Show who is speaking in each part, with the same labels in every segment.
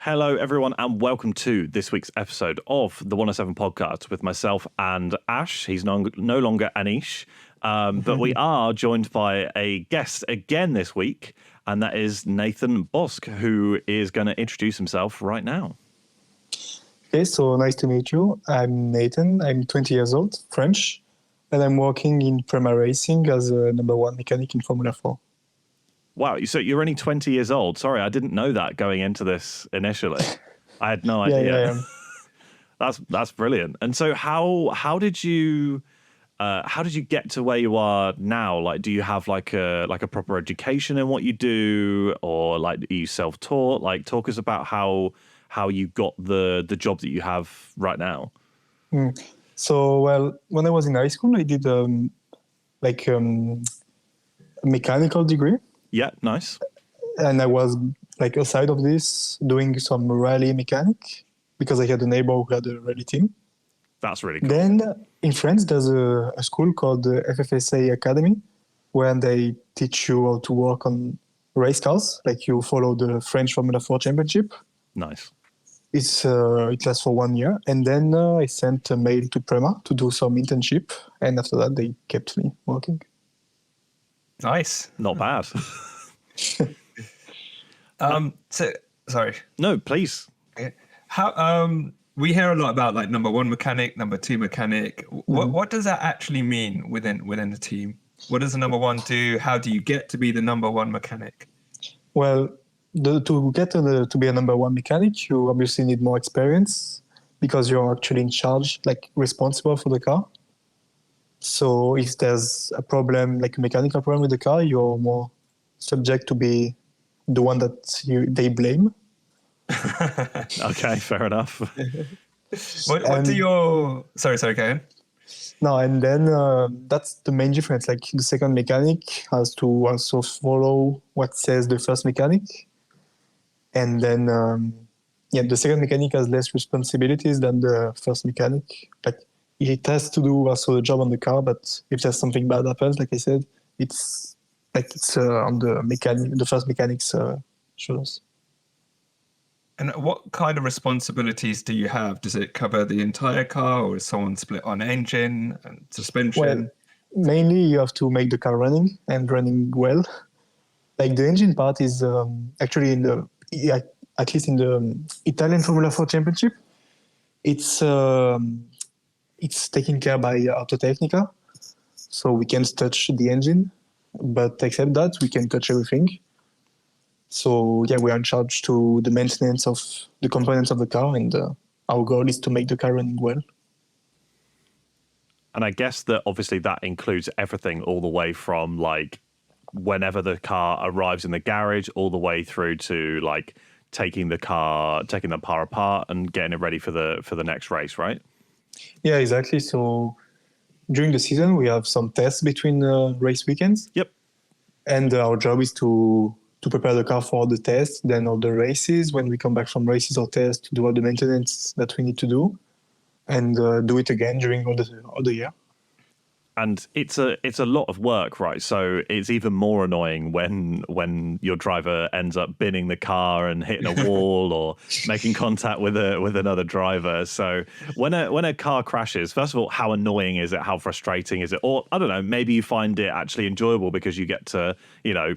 Speaker 1: Hello, everyone, and welcome to this week's episode of the 107 podcast with myself and Ash. He's no longer Anish, but we are joined by a guest again this week, and that is Nathan Bosk, who is going to introduce himself right now.
Speaker 2: Okay, so nice to meet you. I'm Nathan. I'm 20 years old, French, and I'm working in PREMA racing as a number one mechanic in Formula 4.
Speaker 1: Wow, so you're only 20 years old. Sorry, I didn't know that going into this initially. I had no idea.
Speaker 2: Yeah.
Speaker 1: That's brilliant. And so how did you get to where you are now? Like, do you have like a proper education in what you do, or like are you self-taught? Like, talk us about how you got the job that you have right now.
Speaker 2: So, well, when I was in high school, I did a mechanical degree.
Speaker 1: Yeah, nice.
Speaker 2: And I was like aside of this doing some rally mechanic because I had a neighbor who had a rally team.
Speaker 1: That's really cool.
Speaker 2: Then in France, there's a school called the FFSA Academy where they teach you how to work on race cars. Like you follow the French Formula 4 Championship.
Speaker 1: Nice.
Speaker 2: It lasts for 1 year. And then I sent a mail to PREMA to do some internship. And after that, they kept me working.
Speaker 3: Nice.
Speaker 1: Not bad.
Speaker 3: So sorry.
Speaker 1: No, please.
Speaker 3: How we hear a lot about like number one mechanic, number two mechanic. What does that actually mean within the team? What does the number one do? How do you get to be the number one mechanic?
Speaker 2: Well, to get to be a number one mechanic, you obviously need more experience because you're actually in charge, like responsible for the car. So if there's a problem, like a mechanical problem with the car, you're more subject to be the one that they blame.
Speaker 1: Okay, fair enough.
Speaker 3: What do your... Sorry, go ahead.
Speaker 2: No, and then that's the main difference. Like the second mechanic has to also follow what says the first mechanic. And then, the second mechanic has less responsibilities than the first mechanic. Like, it has to do also the job on the car, but if there's something bad happens, like I said, it's on the first mechanic's shoulders.
Speaker 3: And what kind of responsibilities do you have? Does it cover the entire car, or is someone split on engine and suspension?
Speaker 2: Well, mainly you have to make the car running well. Like the engine part is actually at least in the Italian Formula 4 Championship, it's taken care by Autotecnica, so we can't touch the engine, but except that we can touch everything. So yeah, we are in charge to the maintenance of the components of the car, and our goal is to make the car running well.
Speaker 1: And I guess that obviously that includes everything all the way from like whenever the car arrives in the garage all the way through to like taking the car apart and getting it ready for the next race, right?
Speaker 2: Yeah, exactly. So during the season, we have some tests between race weekends.
Speaker 1: Yep.
Speaker 2: And our job is to prepare the car for the tests, then all the races. When we come back from races or tests, to do all the maintenance that we need to do, and do it again during all the year.
Speaker 1: And it's a lot of work, right? So it's even more annoying when your driver ends up binning the car and hitting a wall or making contact with another driver. So when a car crashes, first of all, how annoying is it? How frustrating is it? Or I don't know, maybe you find it actually enjoyable because you get to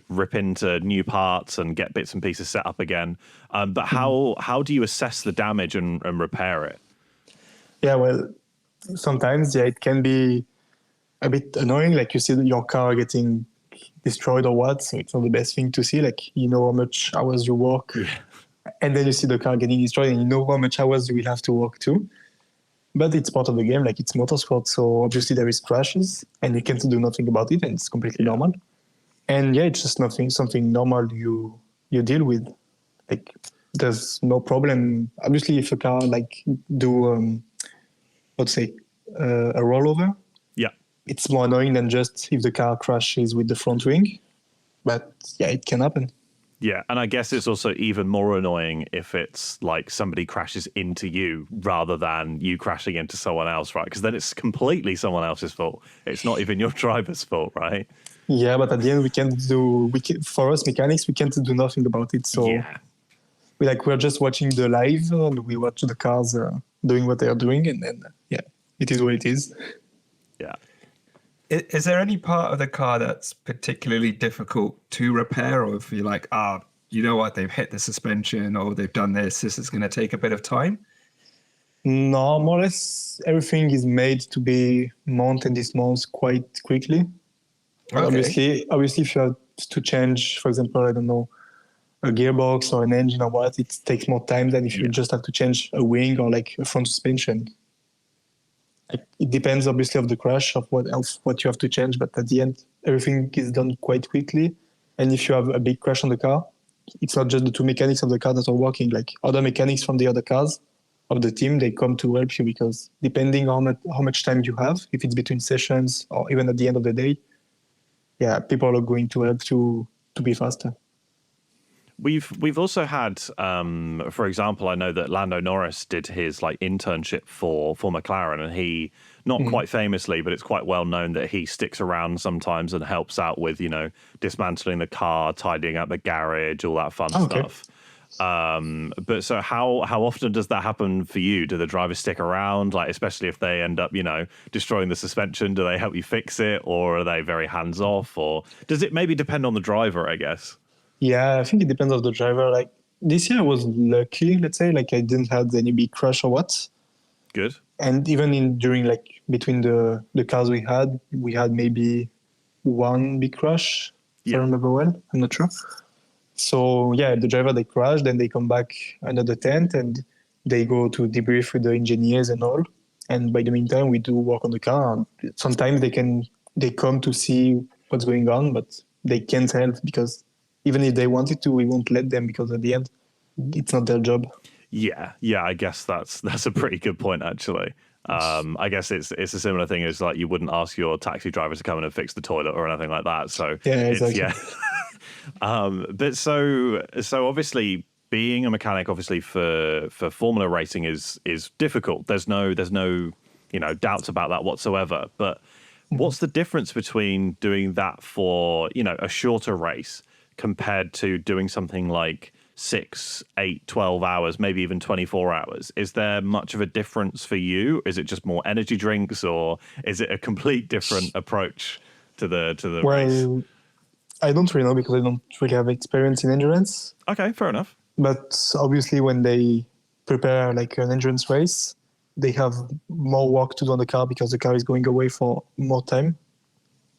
Speaker 1: rip into new parts and get bits and pieces set up again. But how do you assess the damage and repair it?
Speaker 2: Yeah, well, sometimes it can be a bit annoying, like you see your car getting destroyed or what, so it's not the best thing to see. Like, you know how much hours you work, and then you see the car getting destroyed, and you know how much hours you will have to work too. But it's part of the game, like it's motorsport, so obviously there is crashes, and you can't do nothing about it, and it's completely normal. And yeah, it's just something normal you deal with. Like, there's no problem. Obviously, if a car do a rollover, it's more annoying than just if the car crashes with the front wing. But yeah, it can happen.
Speaker 1: Yeah, and I guess it's also even more annoying if it's like somebody crashes into you rather than you crashing into someone else, right? Because then it's completely someone else's fault. It's not even your driver's fault, right?
Speaker 2: Yeah, but at the end, for us mechanics, we can't do nothing about it. So
Speaker 1: yeah.
Speaker 2: we're just watching the live, and we watch the cars doing what they are doing, and then it is what it is.
Speaker 1: Yeah.
Speaker 3: Is there any part of the car that's particularly difficult to repair, or if you're like, you know what, they've hit the suspension or they've done this is going to take a bit of time?
Speaker 2: No, more or less everything is made to be mount and dismount quite quickly. But
Speaker 3: Okay.
Speaker 2: obviously, if you have to change, for example, I don't know, a gearbox or an engine or what, it takes more time than if you just have to change a wing or like a front suspension. It depends obviously of the crash of what you have to change, but at the end, everything is done quite quickly. And if you have a big crash on the car, it's not just the two mechanics of the car that are working. Like other mechanics from the other cars of the team, they come to help you because depending on how much time you have, if it's between sessions or even at the end of the day, people are going to help to be faster.
Speaker 1: We've also had, for example, I know that Lando Norris did his like internship for McLaren, and he not quite famously, but it's quite well known that he sticks around sometimes and helps out with dismantling the car, tidying up the garage, all that fun stuff. But so how often does that happen for you? Do the drivers stick around, like especially if they end up destroying the suspension? Do they help you fix it, or are they very hands off, or does it maybe depend on the driver, I guess?
Speaker 2: Yeah, I think it depends on the driver. Like this year I was lucky, let's say, like I didn't have any big crash or what.
Speaker 1: Good.
Speaker 2: And even during like between the cars we had maybe one big crash, if I remember well. I'm not sure. So the driver, they crash, then they come back under the tent and they go to debrief with the engineers and all. And by the meantime, we do work on the car. Sometimes they come to see what's going on, but they can't help because even if they wanted to, we won't let them because at the end, it's not their job.
Speaker 1: Yeah, I guess that's a pretty good point actually. I guess it's a similar thing as like you wouldn't ask your taxi driver to come in and fix the toilet or anything like that. So
Speaker 2: exactly.
Speaker 1: But so obviously being a mechanic obviously for Formula racing is difficult. There's no doubts about that whatsoever. But what's the difference between doing that for a shorter race compared to doing something like 6, 8, 12 hours, maybe even 24 hours? Is there much of a difference for you? Is it just more energy drinks, or is it a complete different approach to the race?
Speaker 2: I don't really know because I don't really have experience in endurance.
Speaker 1: Okay, fair enough.
Speaker 2: But obviously when they prepare like an endurance race, they have more work to do on the car because the car is going away for more time.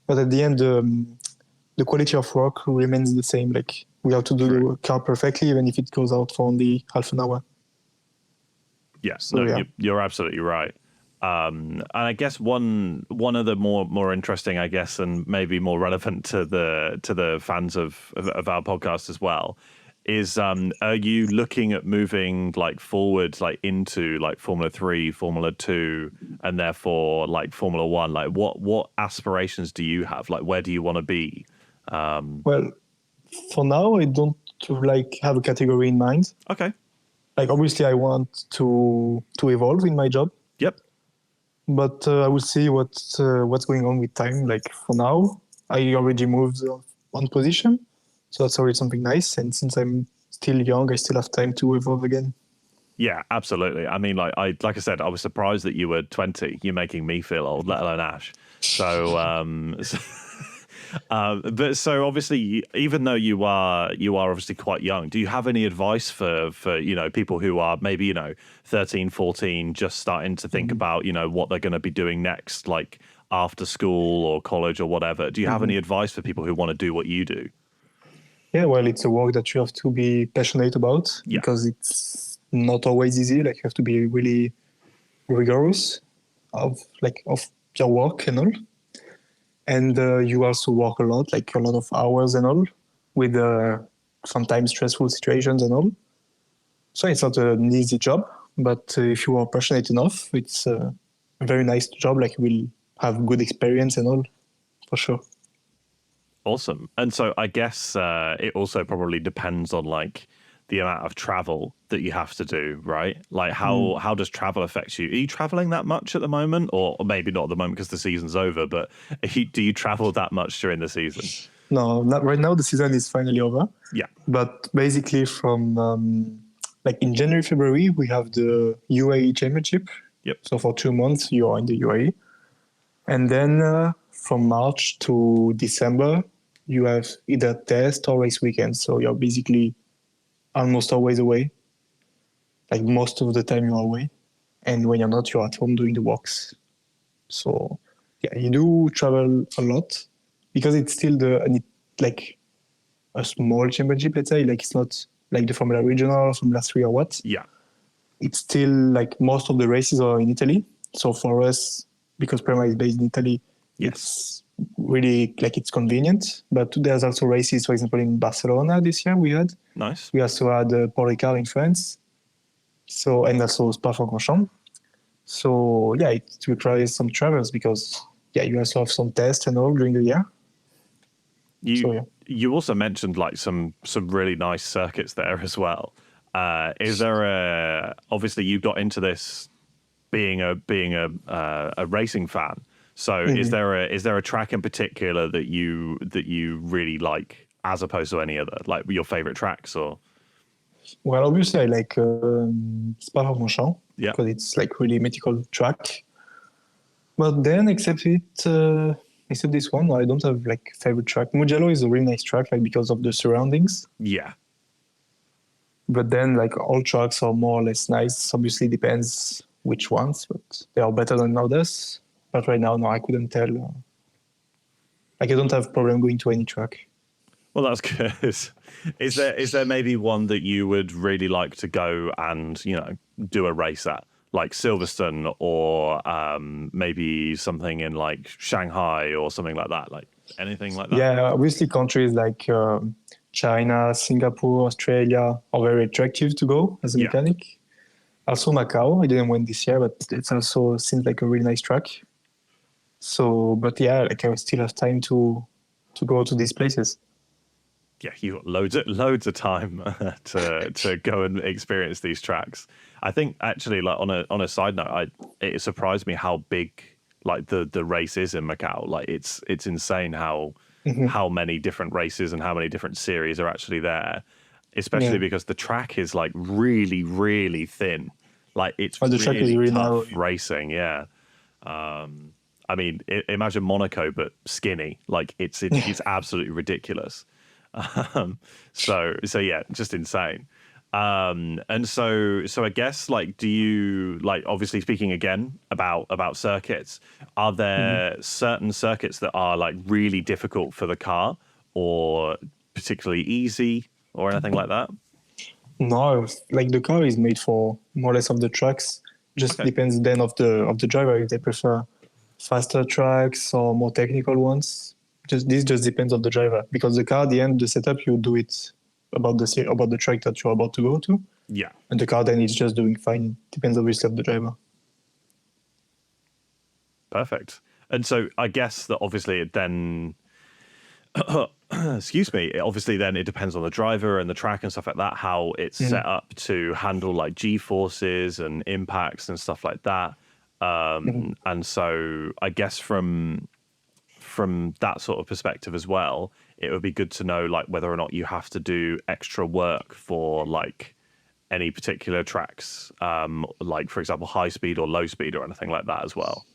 Speaker 2: But at the end, the quality of work remains the same. Like we have to do the car perfectly, even if it goes out for only half an hour.
Speaker 1: Yes, you're absolutely right. And I guess one of the more interesting, I guess, and maybe more relevant to the fans of our podcast as well, is are you looking at moving like forward, like into like Formula 3, Formula 2, and therefore like Formula 1? Like what aspirations do you have? Like where do you want to be?
Speaker 2: Well, for now, I don't like have a category in mind.
Speaker 1: Okay.
Speaker 2: Like obviously, I want to evolve in my job.
Speaker 1: Yep.
Speaker 2: But I will see what's going on with time. Like for now, I already moved one position, so that's already something nice. And since I'm still young, I still have time to evolve again.
Speaker 1: Yeah, absolutely. I mean, like I said, I was surprised that you were 20. You're making me feel old, let alone Ash. So, but so obviously, even though you are obviously quite young, do you have any advice for people who are maybe 13, 14, just starting to think about what they're going to be doing next, like after school or college or whatever? Do you have any advice for people who want to do what you do?
Speaker 2: Yeah, well, it's a work that you have to be passionate about because it's not always easy. Like you have to be really rigorous of your work and all. And you also work a lot, like a lot of hours and all, with sometimes stressful situations and all. So it's not an easy job, but if you are passionate enough, it's a very nice job. Like you will have good experience and all, for sure.
Speaker 1: Awesome. And so I guess it also probably depends on like the amount of travel that you have to do, right? Like how does travel affect you? Are you traveling that much at the moment? Or maybe not at the moment because the season's over, but do you travel that much during the season?
Speaker 2: No, not right now. The season is finally over.
Speaker 1: Yeah.
Speaker 2: But basically from like in January, February, we have the UAE Championship.
Speaker 1: Yep.
Speaker 2: So for 2 months, you are in the UAE. And then from March to December, you have either test or race weekends. So you're basically almost always away. Like most of the time you're away. And when you're not, you're at home doing the walks. So yeah, you do travel a lot because it's still like a small championship, let's say. Like it's not like the Formula Regional, Formula 3 or what.
Speaker 1: Yeah.
Speaker 2: It's still like most of the races are in Italy. So for us, because PREMA is based in Italy, it's really like it's convenient. But there's also races, for example, in Barcelona this year we had.
Speaker 1: Nice.
Speaker 2: We also had Paul Ricard in France. So, and also Spa-Francorchamps. So yeah, it requires some travels because you also have some tests and all during the year.
Speaker 1: You also mentioned like some really nice circuits there as well. Is there obviously you got into this being a racing fan. So is there a track in particular that you really like as opposed to any other, like your favorite tracks or?
Speaker 2: Well, obviously I like Spa-Francorchamps because it's like really mythical track. But then except this one, I don't have like favorite track. Mugello is a really nice track, like because of the surroundings.
Speaker 1: Yeah.
Speaker 2: But then like all tracks are more or less nice. Obviously depends which ones, but they are better than others. But right now, no, I couldn't tell. Like I don't have problem going to any track.
Speaker 1: Well, that's good. Is there maybe one that you would really like to go and, do a race at? Like Silverstone or maybe something in like Shanghai or something like that, like anything like that?
Speaker 2: Yeah, obviously countries like China, Singapore, Australia are very attractive to go as a mechanic. Also Macau, I didn't win this year, but it also seems like a really nice track. So, but yeah, like I still have time to go to these places.
Speaker 1: Yeah, you got loads of time to go and experience these tracks. I think actually, like on a side note, it surprised me how big like the race is in Macau. Like it's insane how many different races and how many different series are actually there. Especially because the track is like really, really thin. Like it's
Speaker 2: the track is really
Speaker 1: tough
Speaker 2: narrow.
Speaker 1: racing. Yeah. I mean, imagine Monaco but skinny. Like it's absolutely ridiculous. So yeah, just insane. And so I guess like, do you like, obviously speaking again about circuits, are there certain circuits that are like really difficult for the car or particularly easy or anything like that?
Speaker 2: No, like the car is made for more or less of the tracks. Just depends then of the driver if they prefer faster tracks or more technical ones. This just depends on the driver because the car at the end, the setup, you do it about the track that you're about to go to.
Speaker 1: Yeah.
Speaker 2: And the car then is just doing fine. Depends obviously on the driver.
Speaker 1: Perfect. And so I guess that obviously it then excuse me, obviously then it depends on the driver and the track and stuff like that, how it's set up to handle like G-forces and impacts and stuff like that. And so I guess from that sort of perspective as well, it would be good to know like whether or not you have to do extra work for like any particular tracks, like for example, high speed or low speed or anything like that as well.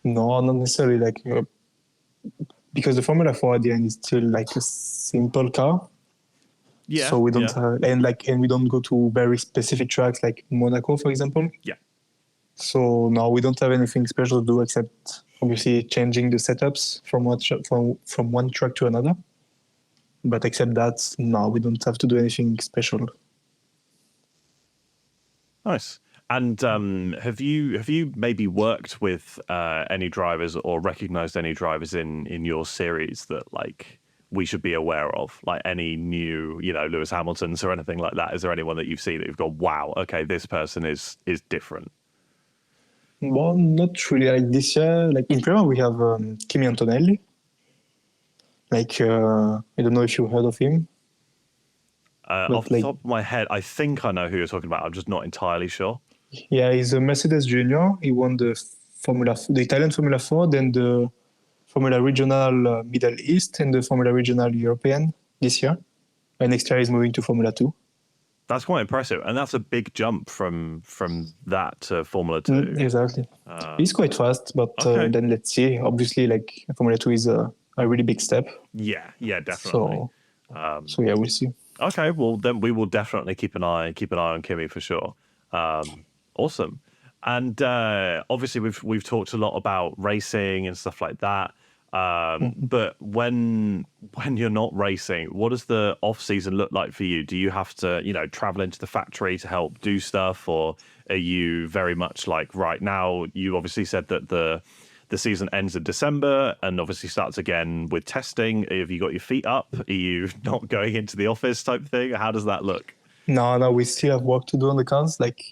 Speaker 2: No, not necessarily like because the Formula 4 at the end is still like a simple car.
Speaker 1: Yeah.
Speaker 2: So we don't have, and we don't go to very specific tracks like Monaco, for example.
Speaker 1: Yeah.
Speaker 2: So no, we don't have anything special to do except obviously changing the setups from one track to another. But except that, no, we don't have to do anything special.
Speaker 1: Nice. And have you maybe worked with any drivers or recognized any drivers in your series that like we should be aware of, like any new, Lewis Hamiltons or anything like that? Is there anyone that you've seen that you've gone, wow, okay, this person is different?
Speaker 2: Well, not really. Like this year, like in PREMA, we have Kimi Antonelli. Like I don't know if you heard of him.
Speaker 1: Off the top of my head, I think I know who you're talking about. I'm just not entirely sure.
Speaker 2: Yeah, he's a Mercedes Junior. He won the Italian Formula 4, then the Formula Regional Middle East, and the Formula Regional European this year. And next year he's moving to Formula 2.
Speaker 1: That's quite impressive, and that's a big jump from that to Formula 2.
Speaker 2: Exactly. It's quite fast, but
Speaker 1: Okay.
Speaker 2: then let's see. Obviously, like Formula 2 is a really big step.
Speaker 1: Yeah, definitely.
Speaker 2: So yeah, we'll see.
Speaker 1: Okay, well then we will definitely keep an eye on Kimi for sure. Awesome. And obviously we've talked a lot about racing and stuff like that. But when you're not racing, what does the off season look like for you? Do you have to, travel into the factory to help do stuff, or are you very much like right now? You obviously said that the season ends in December and obviously starts again with testing. Have you got your feet up? Are you not going into the office type thing? How does that look?
Speaker 2: No, we still have work to do on the cars. Like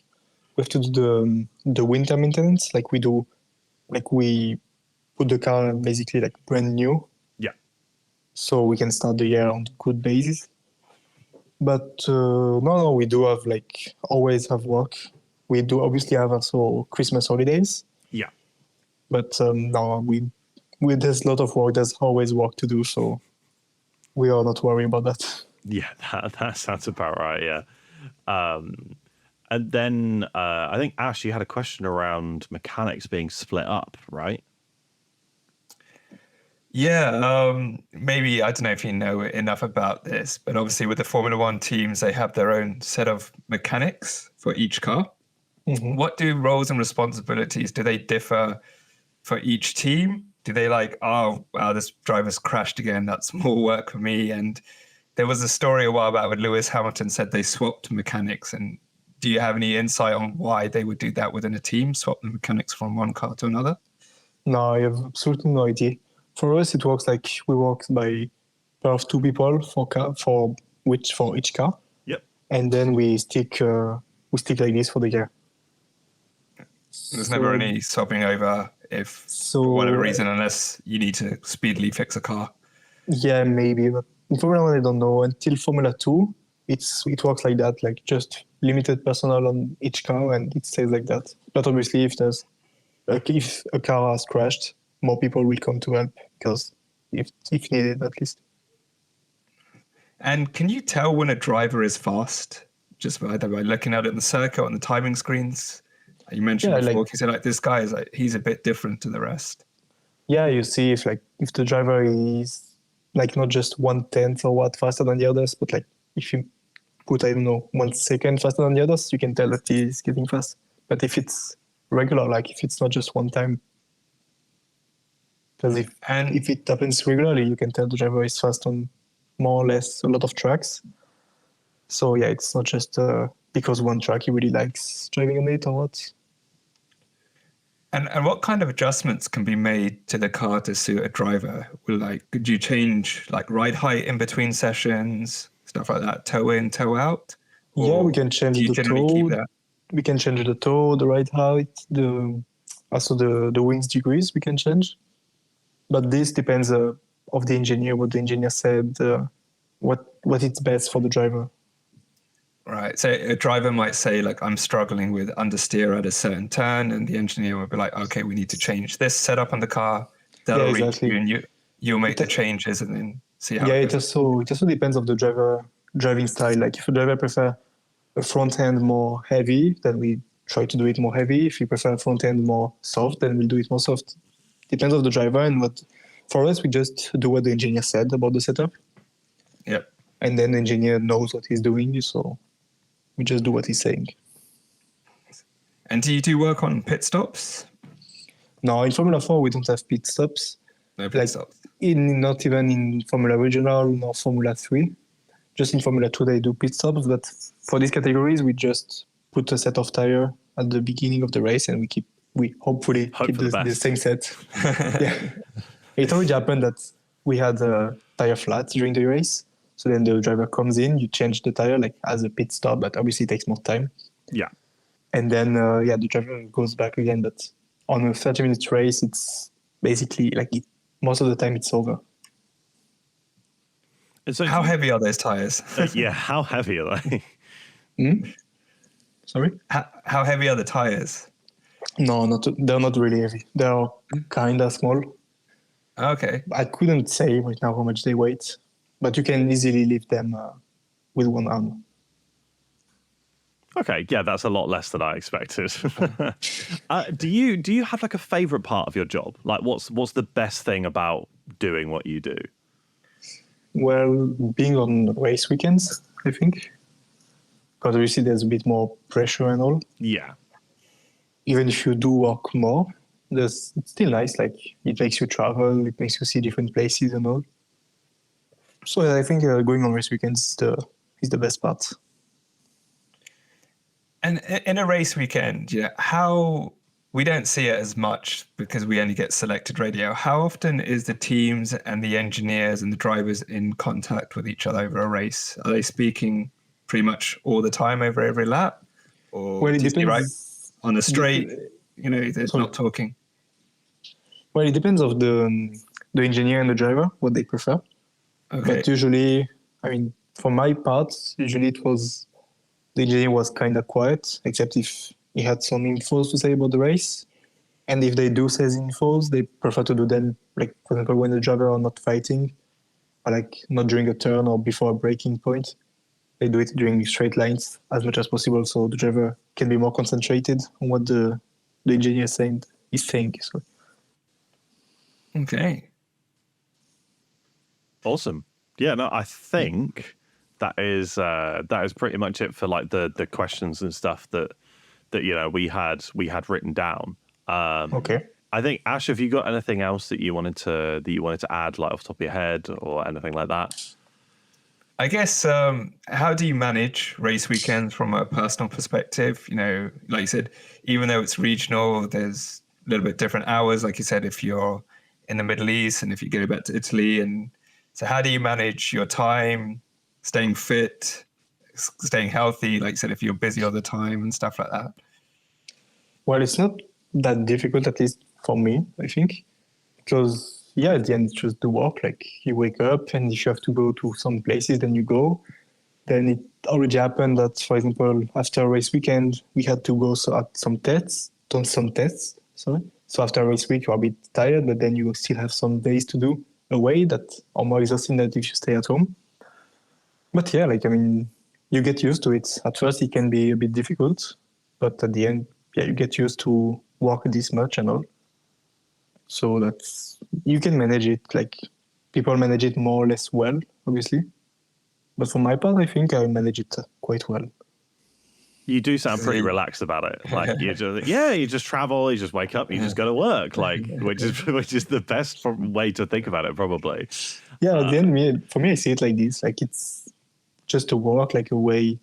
Speaker 2: we have to do the winter maintenance. Like we put the car basically like brand new.
Speaker 1: Yeah.
Speaker 2: So we can start the year on good basis. But no, we do have always have work. We do obviously have also Christmas holidays.
Speaker 1: Yeah.
Speaker 2: But no, there's a lot of work. There's always work to do, so we are not worried about that.
Speaker 1: Yeah, that sounds about right. Yeah. And then I think Ash, you had a question around mechanics being split up, right?
Speaker 3: Yeah, maybe I don't know if you know enough about this, but obviously with the Formula One teams, they have their own set of mechanics for each car.
Speaker 2: Mm-hmm.
Speaker 3: What do roles and responsibilities, do they differ for each team? Do they oh, wow, this driver's crashed again, that's more work for me? And there was a story a while back when Lewis Hamilton said they swapped mechanics. And do you have any insight on why they would do that within a team, swap the mechanics from one car to another?
Speaker 2: No, I have absolutely no idea. For us, it works like we work by pair of two people for each car.
Speaker 1: Yep.
Speaker 2: And then we stick like this for the year.
Speaker 3: There's never any swapping over for whatever reason, unless you need to speedily fix a car.
Speaker 2: Yeah, maybe, but in Formula 1, I don't know. Until Formula 2, it works like that, like just limited personnel on each car, and it stays like that. But obviously, if a car has crashed, more people will come to help, because if needed, at least.
Speaker 3: And can you tell when a driver is fast, just either by looking at it in the circuit on the timing screens? You mentioned before, you said this guy is he's a bit different to the rest.
Speaker 2: Yeah, you see if the driver is not just 1/10 or what faster than the others, but if you put 1 second faster than the others, you can tell that he's getting fast. But if it's regular, if it's not just one time, because if it happens regularly, you can tell the driver is fast on more or less a lot of tracks. So yeah, it's not just because one track he really likes driving on it or what.
Speaker 3: And what kind of adjustments can be made to the car to suit a driver? Could you change ride height in between sessions, stuff like that, toe in, toe out?
Speaker 2: Yeah, we can change the toe. We can change the toe, the ride height, also the wings degrees we can change. But this depends of the engineer, what the engineer said, what is best for the driver.
Speaker 3: Right. So a driver might say, I'm struggling with understeer at a certain turn, and the engineer would be like, okay, we need to change this setup on the car. That'll reach you, and you'll make the changes and then see how it goes.
Speaker 2: It also depends of the driver driving style. If a driver prefer a front end more heavy, then we try to do it more heavy. If you prefer a front end more soft, then we'll do it more soft. Depends of the driver, and for us, we just do what the engineer said about the setup.
Speaker 3: Yep.
Speaker 2: And then the engineer knows what he's doing, so we just do what he's saying.
Speaker 3: And do you do work on pit stops?
Speaker 2: No, in Formula 4, we don't have pit stops.
Speaker 3: No pit stops?
Speaker 2: Not even in Formula Regional nor Formula 3. Just in Formula 2, they do pit stops. But for these categories, we just put a set of tire at the beginning of the race, and we hopefully keep the same set. Yeah. It already happened that we had a tire flat during the race. So then the driver comes in, you change the tire as a pit stop, but obviously it takes more time.
Speaker 1: Yeah.
Speaker 2: And then, the driver goes back again. But on a 30-minute race, it's basically most of the time it's over.
Speaker 1: And so
Speaker 3: how heavy are those tires?
Speaker 1: Yeah, how heavy are they?
Speaker 2: Sorry?
Speaker 3: How heavy are the tires?
Speaker 2: No, they're not really heavy. They're kind of small.
Speaker 3: Okay.
Speaker 2: I couldn't say right now how much they weigh, but you can easily lift them with one arm.
Speaker 1: Okay, yeah, that's a lot less than I expected. Do you have like a favorite part of your job? Like, what's the best thing about doing what you do?
Speaker 2: Well, being on race weekends, I think, because obviously there's a bit more pressure and all.
Speaker 1: Yeah,
Speaker 2: Even if you do work more, it's still nice. Like it makes you travel, it makes you see different places and all. So yeah, I think going on race weekends is the best part.
Speaker 3: And in a race weekend, how we don't see it as much because we only get selected radio. How often is the teams and the engineers and the drivers in contact with each other over a race? Are they speaking pretty much all the time over every lap? Or
Speaker 2: Well, it
Speaker 3: do you see, right,
Speaker 2: depends.
Speaker 3: on a straight, they're not talking?
Speaker 2: Well, it depends of the engineer and the driver what they prefer.
Speaker 3: Okay.
Speaker 2: But usually, I mean, for my part, usually the engineer was kind of quiet, except if he had some infos to say about the race. And if they do say infos, they prefer to do them, like, for example, when the driver are not fighting, or like not during a turn or before a braking point. They do it during straight lines as much as possible, so the driver can be more concentrated on what the engineer is saying. So.
Speaker 3: Okay.
Speaker 1: awesome. Yeah, no, I think that is pretty much it for like the questions and stuff that we had written down.
Speaker 2: Okay.
Speaker 1: I think, Ash, have you got anything else that you wanted to add, like off the top of your head or anything like that?
Speaker 3: I guess, how do you manage race weekends from a personal perspective? Like you said, even though it's regional, there's a little bit different hours. Like you said, if you're in the Middle East and if you go back to Italy, and so how do you manage your time, staying fit, staying healthy? Like you said, if you're busy all the time and stuff like that.
Speaker 2: Well, it's not that difficult, at least for me, I think, because at the end it's just the work. Like you wake up, and if you have to go to some places, then you go. Then it already happened that, for example, after a race weekend, we had to go at some tests. Sorry. So after a race week, you're a bit tired, but then you still have some days to do away that are more exhausting than if you stay at home. But yeah, you get used to it. At first, it can be a bit difficult, but at the end, you get used to work this much and all. So you can manage it. Like people manage it more or less well, obviously. But for my part, I think I manage it quite well.
Speaker 1: You do sound pretty relaxed about it. Like you just travel, you just wake up, you just go to work. Like which is the best way to think about it, probably.
Speaker 2: Yeah, at the end, for me, I see it like this. Like it's just a work, like a way,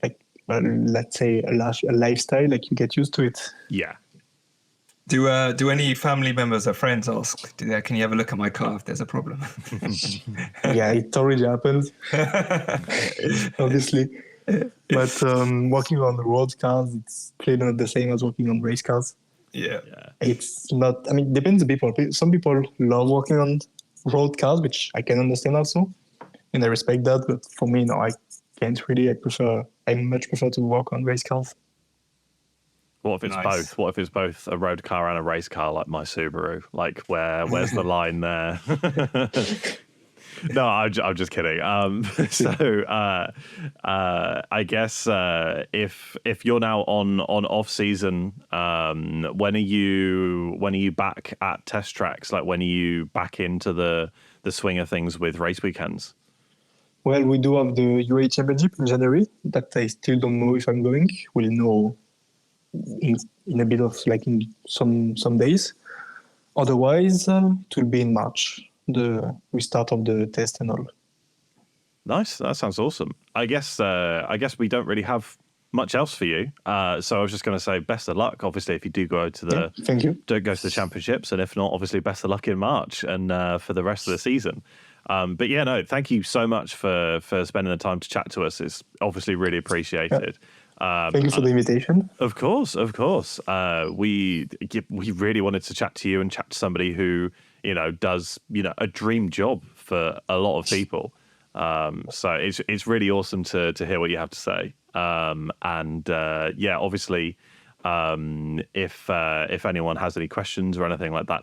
Speaker 2: like let's say a lifestyle. Like you get used to it.
Speaker 1: Yeah.
Speaker 3: Do any family members or friends ask, can you have a look at my car if there's a problem?
Speaker 2: Yeah, it already happened, obviously. But working on the road cars, it's clearly not the same as working on race cars.
Speaker 3: Yeah.
Speaker 2: It's not, it depends on people. Some people love working on road cars, which I can understand also, and I respect that. But for me, no, I can't really. I much prefer to work on race cars.
Speaker 1: What if it's both? What if it's both a road car and a race car, like my Subaru? Like, where's the line there? No, I'm just kidding. So I guess if you're now on off season, when are you back at test tracks? Like, when are you back into the swing of things with race weekends?
Speaker 2: Well, we do have the UAE Championship in January that I still don't know if I'm going. We'll know in a bit of in some days. Otherwise, it will be in March, the restart of the test and all.
Speaker 1: Nice. That sounds awesome. I guess we don't really have much else for you. So I was just going to say best of luck. Obviously, if you do go to
Speaker 2: thank you.
Speaker 1: Go to the championships, and if not, obviously best of luck in March and for the rest of the season. But yeah, no, thank you so much for spending the time to chat to us. It's obviously really appreciated.
Speaker 2: Thank you for the invitation.
Speaker 1: Of course. We really wanted to chat to you and chat to somebody who does a dream job for a lot of people. So it's really awesome to hear what you have to say. Obviously, if anyone has any questions or anything like that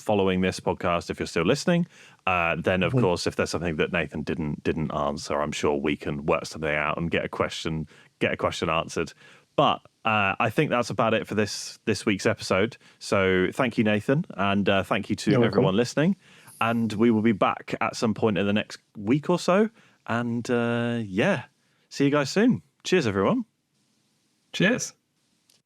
Speaker 1: following this podcast, if you're still listening, then of course, if there's something that Nathan didn't answer, I'm sure we can work something out and get a question get a question answered. But I think that's about it for this week's episode. So thank you, Nathan, and thank you to everyone listening. And we will be back at some point in the next week or so. And see you guys soon. Cheers, everyone.
Speaker 3: Cheers.